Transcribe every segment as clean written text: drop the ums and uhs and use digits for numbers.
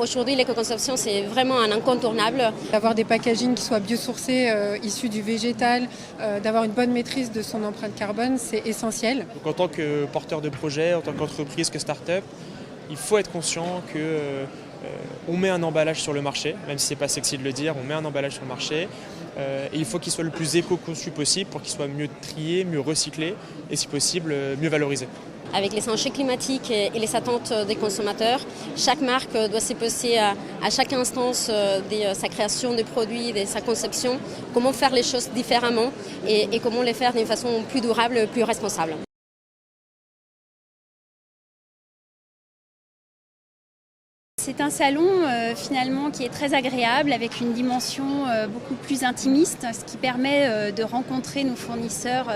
Aujourd'hui, l'éco-conception, c'est vraiment un incontournable. D'avoir des packagings qui soient biosourcés, issus du végétal, d'avoir une bonne maîtrise de son empreinte carbone, c'est essentiel. Donc, en tant que porteur de projet, en tant qu'entreprise, que start-up, il faut être conscient qu'on met un emballage sur le marché, même si ce n'est pas sexy de le dire, on met un emballage sur le marché. Et il faut qu'il soit le plus éco-conçu possible pour qu'il soit mieux trié, mieux recyclé et si possible mieux valorisé. Avec les enjeux climatiques et les attentes des consommateurs, chaque marque doit s'épauser à chaque instance de sa création de produits, de sa conception, comment faire les choses différemment et comment les faire d'une façon plus durable, plus responsable. C'est un salon finalement qui est très agréable avec une dimension beaucoup plus intimiste, ce qui permet de rencontrer nos fournisseurs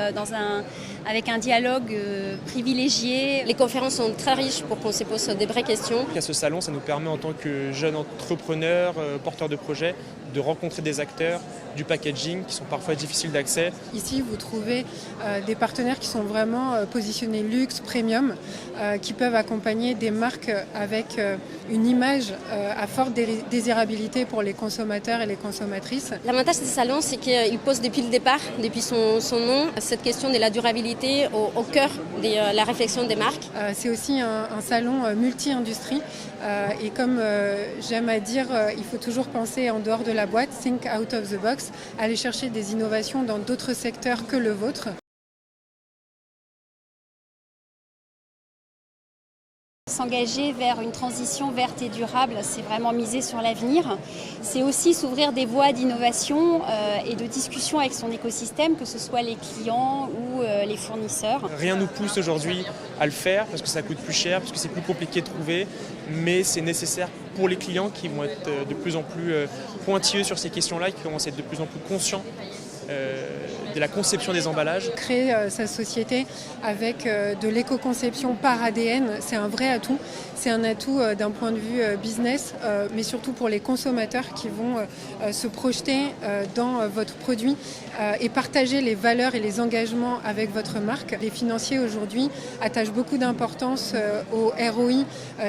avec un dialogue privilégié. Les conférences sont très riches pour qu'on se pose des vraies questions. À ce salon, ça nous permet en tant que jeunes entrepreneurs, porteurs de projets, de rencontrer des acteurs du packaging qui sont parfois difficiles d'accès. Ici, vous trouvez des partenaires qui sont vraiment positionnés luxe, premium, qui peuvent accompagner des marques avec une image à forte désirabilité pour les consommateurs et les consommatrices. L'avantage de ce salon, c'est qu'il pose depuis le départ, depuis son nom, cette question de la durabilité au cœur de la réflexion des marques. C'est aussi un salon multi-industrie et comme j'aime à dire, il faut toujours penser en dehors de la boîte, think out of the box, aller chercher des innovations dans d'autres secteurs que le vôtre. S'engager vers une transition verte et durable, c'est vraiment miser sur l'avenir. C'est aussi s'ouvrir des voies d'innovation et de discussion avec son écosystème, que ce soit les clients ou les fournisseurs. Rien ne nous pousse aujourd'hui à le faire parce que ça coûte plus cher, parce que c'est plus compliqué de trouver, mais c'est nécessaire pour les clients qui vont être de plus en plus pointilleux sur ces questions-là, qui commencent à être de plus en plus conscients de la conception des emballages. Créer sa société avec de l'éco-conception par ADN, c'est un vrai atout. C'est un atout d'un point de vue business, mais surtout pour les consommateurs qui vont se projeter dans votre produit et partager les valeurs et les engagements avec votre marque. Les financiers aujourd'hui attachent beaucoup d'importance aux ROI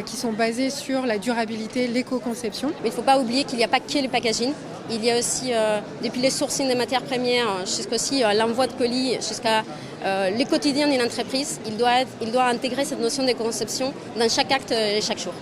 qui sont basés sur la durabilité, l'éco-conception. Mais il ne faut pas oublier qu'il n'y a pas que le packaging. Il y a aussi, depuis les sourcings des matières premières jusqu'aussi l'envoi de colis, jusqu'à le quotidien d'une entreprise, il doit intégrer cette notion de conception dans chaque acte et chaque jour.